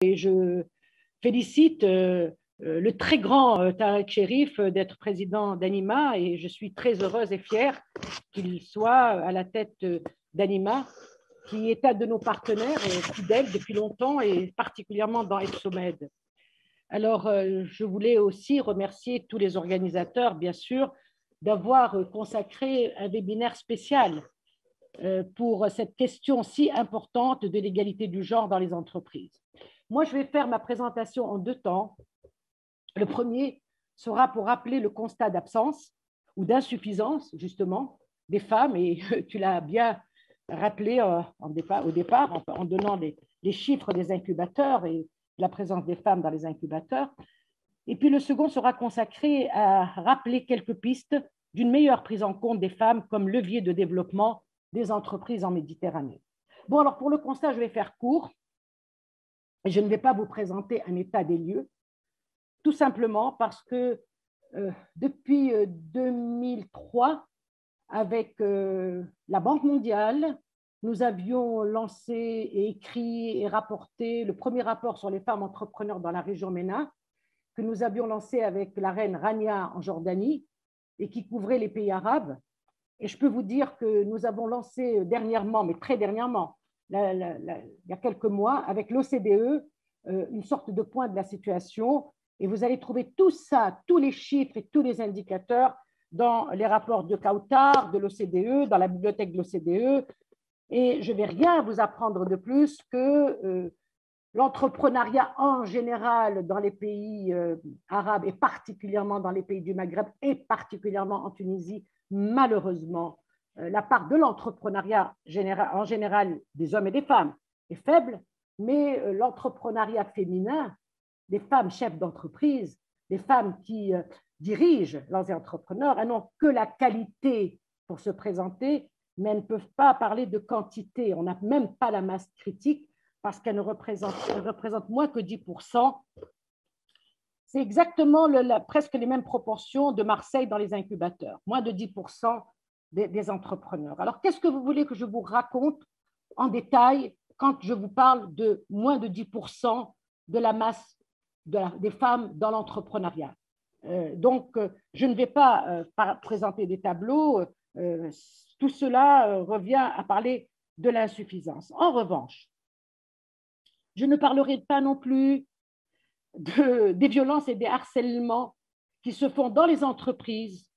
Et je félicite le très grand Tarek Chérif d'être président d'Anima et je suis très heureuse et fière qu'il soit à la tête d'Anima, qui est un de nos partenaires fidèles depuis longtemps et particulièrement dans Epsomed. Alors, je voulais aussi remercier tous les organisateurs, bien sûr, d'avoir consacré un webinaire spécial pour cette question si importante de l'égalité du genre dans les entreprises. Moi, je vais faire ma présentation en deux temps. Le premier sera pour rappeler le constat d'absence ou d'insuffisance, justement, des femmes, et tu l'as bien rappelé au départ en donnant les chiffres des incubateurs et la présence des femmes dans les incubateurs. Et puis le second sera consacré à rappeler quelques pistes d'une meilleure prise en compte des femmes comme levier de développement des entreprises en Méditerranée. Bon, alors pour le constat, je vais faire court. Je ne vais pas vous présenter un état des lieux, tout simplement parce que depuis 2003, avec la Banque mondiale, nous avions lancé et écrit et rapporté le premier rapport sur les femmes entrepreneurs dans la région MENA, que nous avions lancé avec la reine Rania en Jordanie et qui couvrait les pays arabes. Et je peux vous dire que nous avons lancé dernièrement, mais très dernièrement, il y a quelques mois, avec l'OCDE, une sorte de point de la situation. Et vous allez trouver tout ça, tous les chiffres et tous les indicateurs dans les rapports de Kautar, de l'OCDE, dans la bibliothèque de l'OCDE. Et je ne vais rien vous apprendre de plus que l'entrepreneuriat en général dans les pays arabes et particulièrement dans les pays du Maghreb et particulièrement en Tunisie, malheureusement, la part de l'entrepreneuriat en général des hommes et des femmes est faible, mais l'entrepreneuriat féminin, des femmes chefs d'entreprise, des femmes qui dirigent leurs entrepreneurs, elles n'ont que la qualité pour se présenter, mais elles ne peuvent pas parler de quantité. On n'a même pas la masse critique parce qu'elles représentent moins que 10%. C'est exactement presque les mêmes proportions de Marseille dans les incubateurs, moins de 10% des entrepreneurs. Alors, qu'est-ce que vous voulez que je vous raconte en détail quand je vous parle de moins de 10% de la masse des femmes dans l'entrepreneuriat? Donc, je ne vais pas présenter des tableaux. Tout cela revient à parler de l'insuffisance. En revanche, je ne parlerai pas non plus des violences et des harcèlements qui se font dans les entreprises,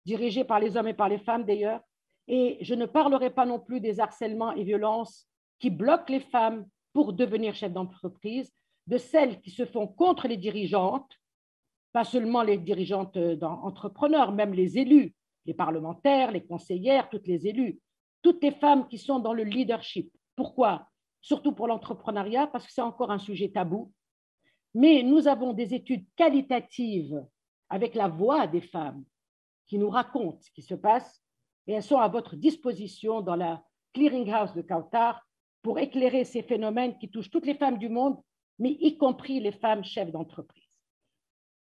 dirigées par les hommes et par les femmes d'ailleurs, et je ne parlerai pas non plus des harcèlements et violences qui bloquent les femmes pour devenir chefs d'entreprise, de celles qui se font contre les dirigeantes, pas seulement les dirigeantes entrepreneurs, même les élus, les parlementaires, les conseillères, toutes les élus, toutes les femmes qui sont dans le leadership. Pourquoi? Surtout pour l'entrepreneuriat, parce que c'est encore un sujet tabou. Mais nous avons des études qualitatives avec la voix des femmes qui nous racontent ce qui se passe et elles sont à votre disposition dans la clearinghouse de Kautar pour éclairer ces phénomènes qui touchent toutes les femmes du monde, mais y compris les femmes chefs d'entreprise.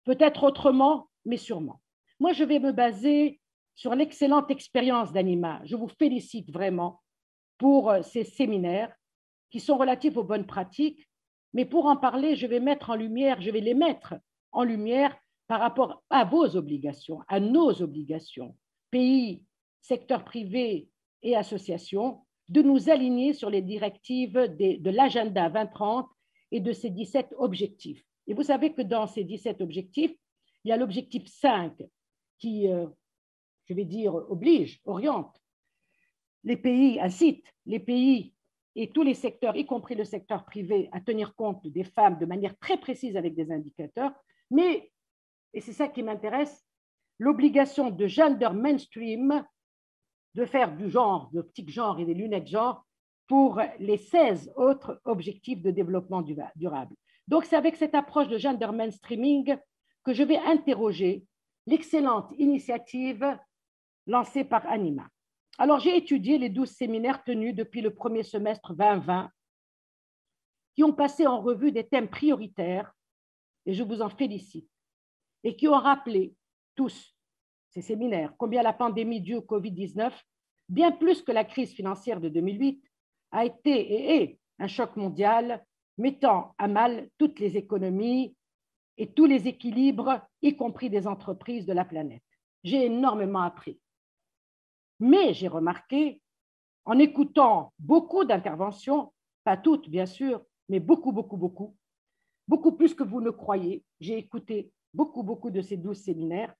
Peut-être autrement, mais sûrement. Moi, je vais me baser sur l'excellente expérience d'Anima. Je vous félicite vraiment pour ces séminaires qui sont relatifs aux bonnes pratiques, mais pour en parler, je vais les mettre en lumière par rapport à vos obligations, à nos obligations, pays, secteur privé et associations, de nous aligner sur les directives de l'agenda 2030 et de ces 17 objectifs. Et vous savez que dans ces 17 objectifs, il y a l'objectif 5 qui, je vais dire, oriente les pays, incite les pays et tous les secteurs, y compris le secteur privé, à tenir compte des femmes de manière très précise avec des indicateurs, mais, et c'est ça qui m'intéresse, l'obligation de gender mainstream, de faire du genre, de optique genre et des lunettes genre pour les 16 autres objectifs de développement durable. Donc, c'est avec cette approche de gender mainstreaming que je vais interroger l'excellente initiative lancée par Anima. Alors, j'ai étudié les 12 séminaires tenus depuis le premier semestre 2020 qui ont passé en revue des thèmes prioritaires, et je vous en félicite, et qui ont rappelé tous ces séminaires combien la pandémie due au Covid-19, bien plus que la crise financière de 2008, a été et est un choc mondial mettant à mal toutes les économies et tous les équilibres, y compris des entreprises de la planète. J'ai énormément appris. Mais j'ai remarqué, en écoutant beaucoup d'interventions, pas toutes bien sûr, mais beaucoup plus que vous ne croyez. J'ai écouté beaucoup de ces 12 séminaires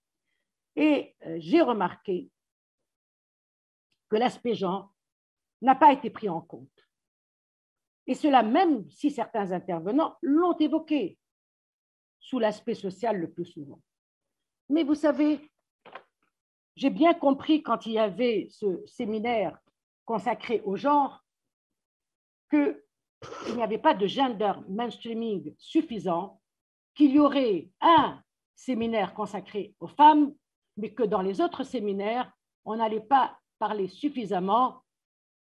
et j'ai remarqué que l'aspect genre n'a pas été pris en compte. Et cela même si certains intervenants l'ont évoqué sous l'aspect social le plus souvent. Mais vous savez, j'ai bien compris quand il y avait ce séminaire consacré au genre qu'il n'y avait pas de gender mainstreaming suffisant, qu'il y aurait un séminaire consacré aux femmes, mais que dans les autres séminaires, on n'allait pas parler suffisamment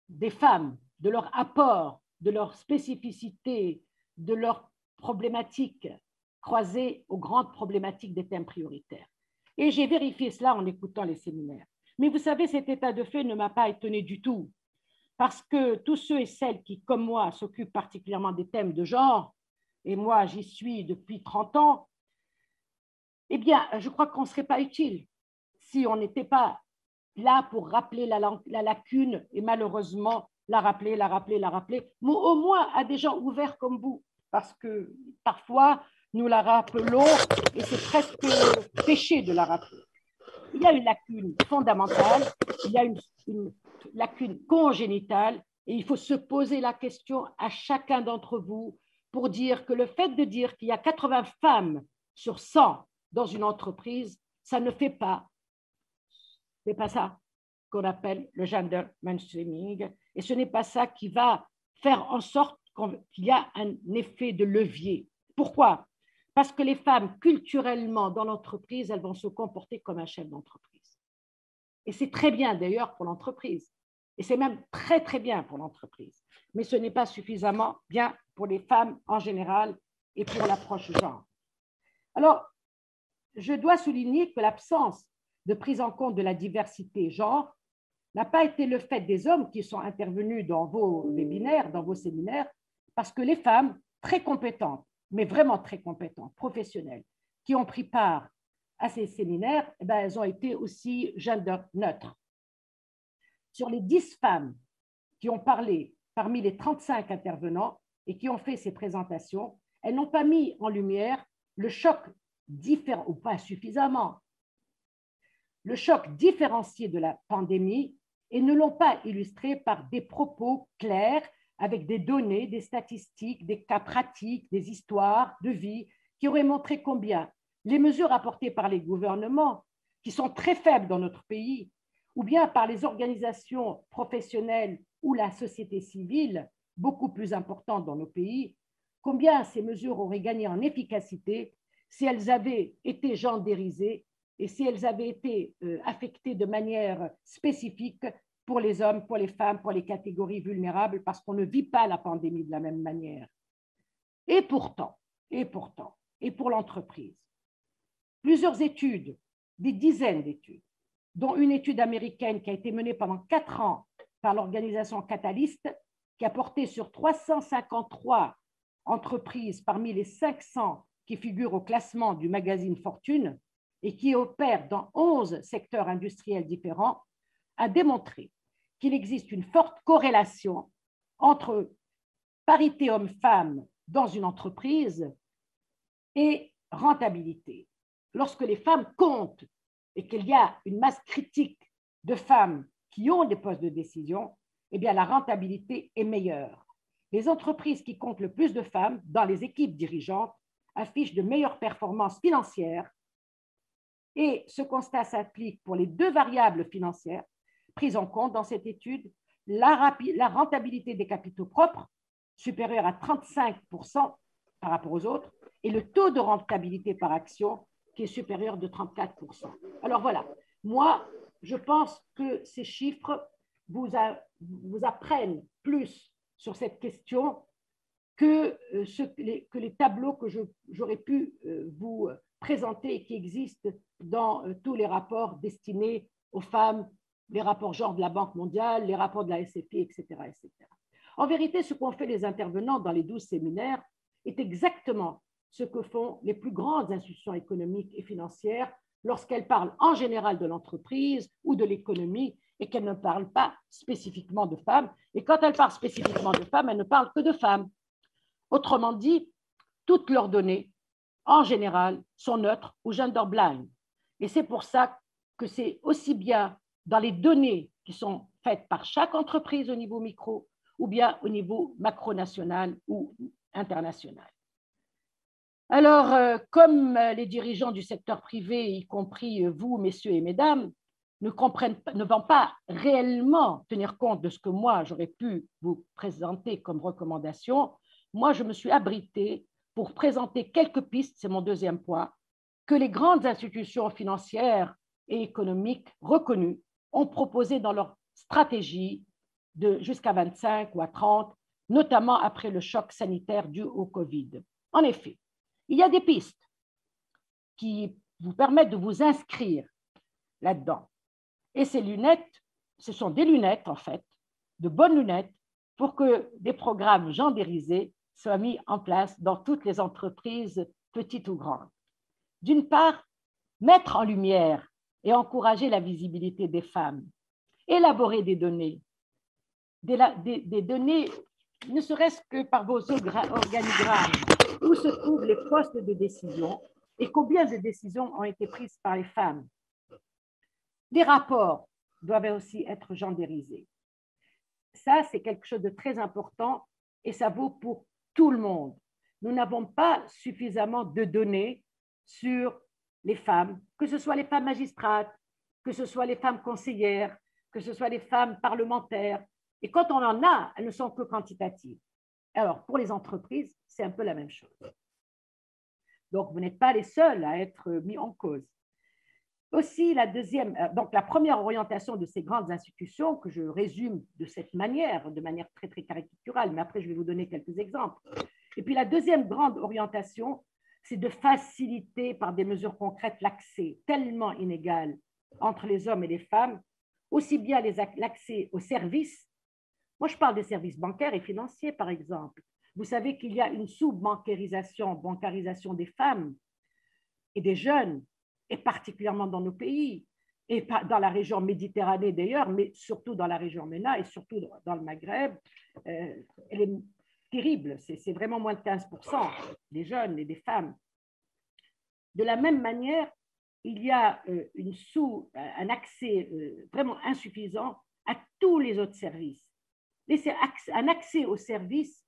des femmes, de leur apport, de leur spécificité, de leurs problématiques croisées aux grandes problématiques des thèmes prioritaires. Et j'ai vérifié cela en écoutant les séminaires. Mais vous savez, cet état de fait ne m'a pas étonné du tout, parce que tous ceux et celles qui, comme moi, s'occupent particulièrement des thèmes de genre, et moi j'y suis depuis 30 ans, eh bien, je crois qu'on ne serait pas utile si on n'était pas là pour rappeler la lacune et malheureusement la rappeler, mais au moins à des gens ouverts comme vous, parce que parfois nous la rappelons et c'est presque péché de la rappeler. Il y a une lacune fondamentale, il y a une lacune congénitale et il faut se poser la question à chacun d'entre vous pour dire que le fait de dire qu'il y a 80 femmes sur 100 dans une entreprise, ça ne fait pas. C'est pas ça qu'on appelle le gender mainstreaming et ce n'est pas ça qui va faire en sorte qu'il y a un effet de levier. Pourquoi? Parce que les femmes, culturellement, dans l'entreprise, elles vont se comporter comme un chef d'entreprise. Et c'est très bien d'ailleurs pour l'entreprise. Et c'est même très bien pour l'entreprise. Mais ce n'est pas suffisamment bien pour les femmes en général et pour l'approche genre. Alors, je dois souligner que l'absence de prise en compte de la diversité genre n'a pas été le fait des hommes qui sont intervenus dans vos webinaires, dans vos séminaires, parce que les femmes très compétentes, mais vraiment très compétentes, professionnelles, qui ont pris part à ces séminaires, eh bien, elles ont été aussi gender neutres. Sur les 10 femmes qui ont parlé parmi les 35 intervenants et qui ont fait ces présentations, elles n'ont pas mis en lumière le choc différent, ou pas suffisamment, le choc différencié de la pandémie et ne l'ont pas illustré par des propos clairs avec des données, des statistiques, des cas pratiques, des histoires de vie qui auraient montré combien les mesures apportées par les gouvernements, qui sont très faibles dans notre pays, ou bien par les organisations professionnelles ou la société civile, beaucoup plus importantes dans nos pays, combien ces mesures auraient gagné en efficacité si elles avaient été gendérisées et si elles avaient été affectées de manière spécifique pour les hommes, pour les femmes, pour les catégories vulnérables, parce qu'on ne vit pas la pandémie de la même manière. Et pourtant, et pour l'entreprise, plusieurs études, des dizaines d'études, dont une étude américaine qui a été menée pendant 4 ans par l'organisation Catalyst, qui a porté sur 353 entreprises parmi les 500 qui figurent au classement du magazine Fortune et qui opèrent dans 11 secteurs industriels différents, a démontré qu'il existe une forte corrélation entre parité homme-femme dans une entreprise et rentabilité. Lorsque les femmes comptent et qu'il y a une masse critique de femmes qui ont des postes de décision, eh bien la rentabilité est meilleure. Les entreprises qui comptent le plus de femmes dans les équipes dirigeantes affichent de meilleures performances financières et ce constat s'applique pour les 2 variables financières prises en compte dans cette étude, la rentabilité des capitaux propres, supérieure à 35% par rapport aux autres, et le taux de rentabilité par action, qui est supérieur de 34%. Alors voilà, moi, je pense que ces chiffres vous apprennent plus sur cette question que les tableaux que j'aurais pu vous présenter et qui existent dans tous les rapports destinés aux femmes, les rapports genre de la Banque mondiale, les rapports de la SFI, etc. En vérité, ce qu'ont fait les intervenants dans les 12 séminaires est exactement ce que font les plus grandes institutions économiques et financières lorsqu'elles parlent en général de l'entreprise ou de l'économie et qu'elles ne parlent pas spécifiquement de femmes. Et quand elles parlent spécifiquement de femmes, elles ne parlent que de femmes. Autrement dit, toutes leurs données, en général, sont neutres ou gender blind. Et c'est pour ça que c'est aussi bien dans les données qui sont faites par chaque entreprise au niveau micro ou bien au niveau macronational ou international. Alors, comme les dirigeants du secteur privé, y compris vous, messieurs et mesdames, ne vont pas réellement tenir compte de ce que moi, j'aurais pu vous présenter comme recommandation, moi, je me suis abritée pour présenter quelques pistes, c'est mon deuxième point, que les grandes institutions financières et économiques reconnues ont proposé dans leur stratégie de jusqu'à 25 ou à 30, notamment après le choc sanitaire dû au Covid. En effet, il y a des pistes qui vous permettent de vous inscrire là-dedans. Et ces lunettes, ce sont des lunettes, en fait, de bonnes lunettes, pour que des programmes gendérisés soient mis en place dans toutes les entreprises, petites ou grandes. D'une part, mettre en lumière et encourager la visibilité des femmes, élaborer des données, des données, ne serait-ce que par vos organigrammes, où se trouvent les postes de décision et combien de décisions ont été prises par les femmes. Des rapports doivent aussi être gendérisés. Ça, c'est quelque chose de très important et ça vaut pour tout le monde. Nous n'avons pas suffisamment de données sur les femmes, que ce soit les femmes magistrates, que ce soit les femmes conseillères, que ce soit les femmes parlementaires. Et quand on en a, elles ne sont que quantitatives. Alors, pour les entreprises, c'est un peu la même chose. Donc, vous n'êtes pas les seuls à être mis en cause. Aussi, donc la première orientation de ces grandes institutions, que je résume de manière très, très caricaturale, mais après, je vais vous donner quelques exemples. Et puis, la deuxième grande orientation, c'est de faciliter par des mesures concrètes l'accès tellement inégal entre les hommes et les femmes, aussi bien l'accès aux services. Moi, je parle des services bancaires et financiers, par exemple. Vous savez qu'il y a une sous-bancarisation des femmes et des jeunes, et particulièrement dans nos pays, et dans la région Méditerranée d'ailleurs, mais surtout dans la région MENA et surtout dans le Maghreb. Elle est terrible, c'est vraiment moins de 15% des jeunes et des femmes. De la même manière, il y a un accès vraiment insuffisant à tous les autres services. Un accès aux services,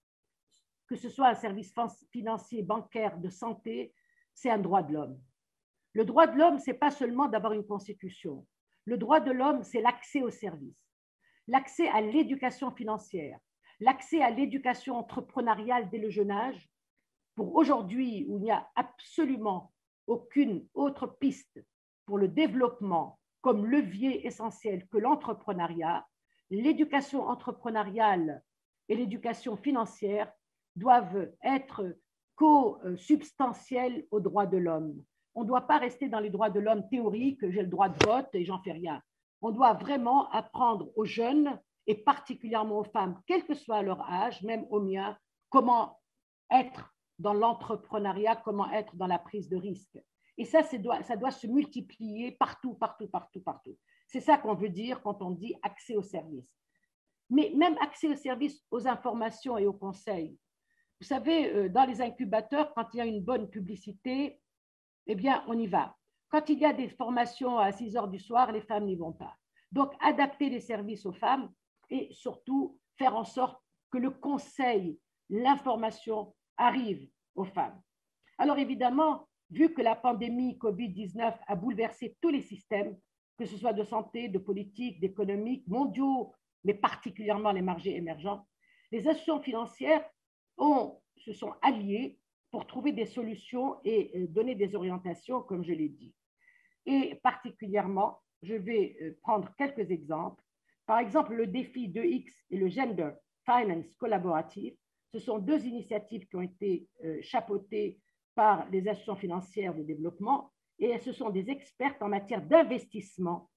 que ce soit un service financier, bancaire, de santé, c'est un droit de l'homme. Le droit de l'homme, ce n'est pas seulement d'avoir une constitution. Le droit de l'homme, c'est l'accès aux services, l'accès à l'éducation financière, l'accès à l'éducation entrepreneuriale dès le jeune âge. Pour aujourd'hui, où il n'y a absolument aucune autre piste pour le développement comme levier essentiel que l'entrepreneuriat, l'éducation entrepreneuriale et l'éducation financière doivent être co-substantielles aux droits de l'homme. On ne doit pas rester dans les droits de l'homme théoriques, j'ai le droit de vote et j'en fais rien. On doit vraiment apprendre aux jeunes et particulièrement aux femmes, quel que soit leur âge, même au mien, comment être dans l'entrepreneuriat, comment être dans la prise de risque. Et ça doit se multiplier partout, partout, partout, partout. C'est ça qu'on veut dire quand on dit accès aux services. Mais même accès aux services, aux informations et aux conseils. Vous savez, dans les incubateurs, quand il y a une bonne publicité, eh bien, on y va. Quand il y a des formations à 6 heures du soir, les femmes n'y vont pas. Donc, adapter les services aux femmes et surtout faire en sorte que le conseil, l'information arrive aux femmes. Alors, évidemment, vu que la pandémie COVID-19 a bouleversé tous les systèmes, que ce soit de santé, de politique, d'économique, mondiaux, mais particulièrement les marchés émergents, les institutions financières se sont alliées pour trouver des solutions et donner des orientations, comme je l'ai dit. Et particulièrement, je vais prendre quelques exemples. Par exemple, le défi 2X et le Gender Finance Collaborative, ce sont deux initiatives qui ont été chapeautées par les institutions financières de développement et ce sont des expertes en matière d'investissement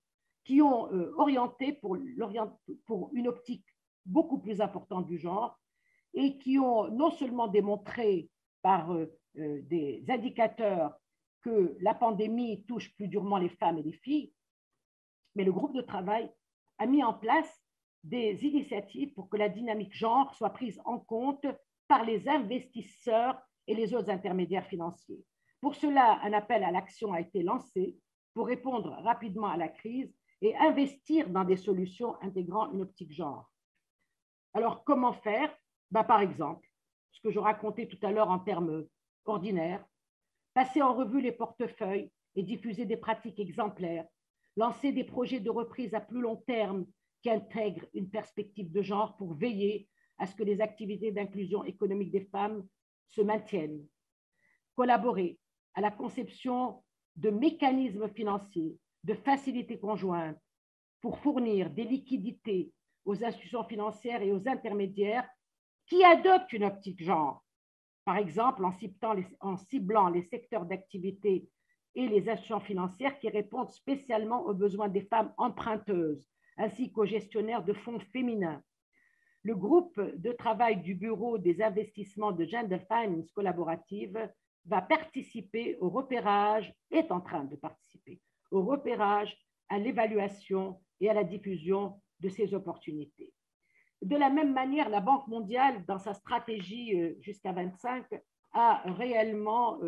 qui ont orienté pour une optique beaucoup plus importante du genre et qui ont non seulement démontré par des indicateurs que la pandémie touche plus durement les femmes et les filles, mais le groupe de travail a mis en place des initiatives pour que la dynamique genre soit prise en compte par les investisseurs et les autres intermédiaires financiers. Pour cela, un appel à l'action a été lancé pour répondre rapidement à la crise et investir dans des solutions intégrant une optique genre. Alors, comment faire? Par exemple, ce que je racontais tout à l'heure en termes ordinaires, passer en revue les portefeuilles et diffuser des pratiques exemplaires, lancer des projets de reprise à plus long terme qui intègrent une perspective de genre pour veiller à ce que les activités d'inclusion économique des femmes se maintiennent, collaborer à la conception de mécanismes financiers, de facilités conjointes pour fournir des liquidités aux institutions financières et aux intermédiaires qui adoptent une optique genre, par exemple en ciblant les secteurs d'activité et les institutions financières qui répondent spécialement aux besoins des femmes emprunteuses, ainsi qu'aux gestionnaires de fonds féminins. Le groupe de travail du Bureau des investissements de Gender Finance collaborative va participer au repérage, est en train de participer au repérage, à l'évaluation et à la diffusion de ces opportunités. De la même manière, la Banque mondiale, dans sa stratégie jusqu'à 25, a réellement,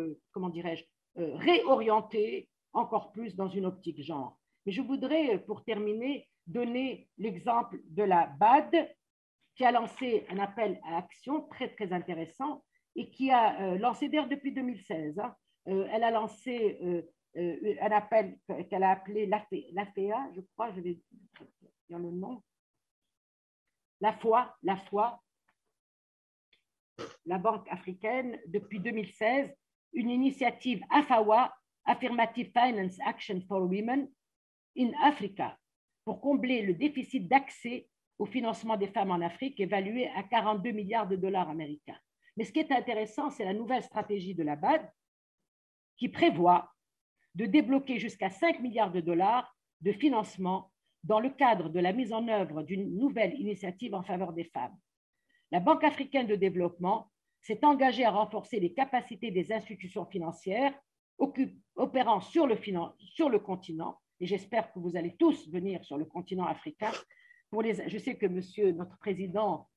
réorienté encore plus dans une optique genre. Mais je voudrais, pour terminer, donner l'exemple de la BAD, qui a lancé un appel à action très, très intéressant et qui a lancé d'ailleurs depuis 2016. Elle a lancé un appel qu'elle a appelé l'AFEA, je crois, je vais dire le nom. La foi, la Banque africaine, depuis 2016, une initiative AFAWA, Affirmative Finance Action for Women in Africa, pour combler le déficit d'accès au financement des femmes en Afrique, évalué à 42 milliards de dollars américains. Mais ce qui est intéressant, c'est la nouvelle stratégie de la BAD qui prévoit de débloquer jusqu'à 5 milliards de dollars de financement dans le cadre de la mise en œuvre d'une nouvelle initiative en faveur des femmes. La Banque africaine de développement s'est engagée à renforcer les capacités des institutions financières opérant sur le continent, et j'espère que vous allez tous venir sur le continent africain. Je sais que notre président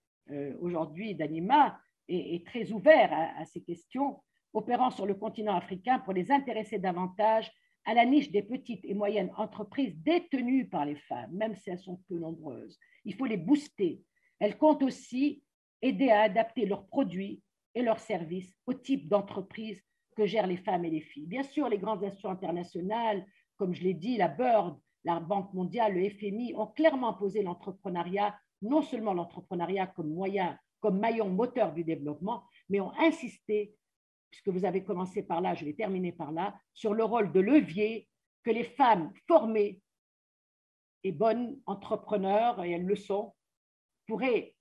aujourd'hui d'Anima est très ouvert à ces questions, opérant sur le continent africain pour les intéresser davantage à la niche des petites et moyennes entreprises détenues par les femmes, même si elles sont peu nombreuses. Il faut les booster. Elles comptent aussi aider à adapter leurs produits et leurs services au type d'entreprise que gèrent les femmes et les filles. Bien sûr, les grandes institutions internationales, comme je l'ai dit, la BIRD, la Banque mondiale, le FMI, ont clairement posé l'entrepreneuriat, non seulement l'entrepreneuriat comme maillon moteur du développement, mais ont insisté, puisque vous avez commencé par là, je vais terminer par là, sur le rôle de levier que les femmes formées et bonnes entrepreneurs, et elles le sont, pourraient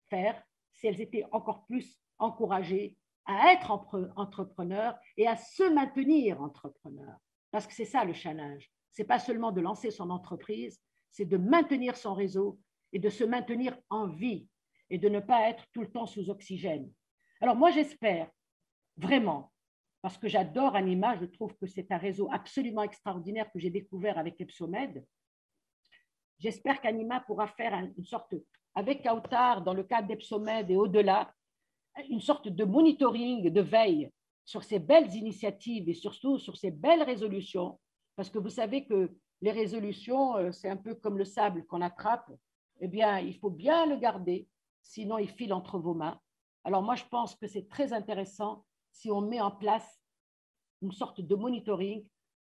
faire si elles étaient encore plus encouragées à être entrepreneurs et à se maintenir entrepreneurs. Parce que c'est ça le challenge. Ce n'est pas seulement de lancer son entreprise, c'est de maintenir son réseau et de se maintenir en vie et de ne pas être tout le temps sous oxygène. Alors moi, j'espère vraiment, parce que j'adore Anima, je trouve que c'est un réseau absolument extraordinaire que j'ai découvert avec Epsomed. J'espère qu'Anima pourra faire une sorte, avec Kautar, dans le cadre d'Epsomed et au-delà, une sorte de monitoring, de veille sur ces belles initiatives et surtout sur ces belles résolutions, parce que vous savez que les résolutions, c'est un peu comme le sable qu'on attrape, eh bien, il faut bien le garder, sinon il file entre vos mains. Alors moi, je pense que c'est très intéressant si on met en place une sorte de monitoring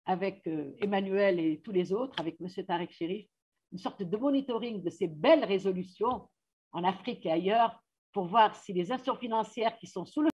avec Emmanuel et tous les autres, avec M. Tarek Chérif, une sorte de monitoring de ces belles résolutions en Afrique et ailleurs pour voir si les institutions financières qui sont sous le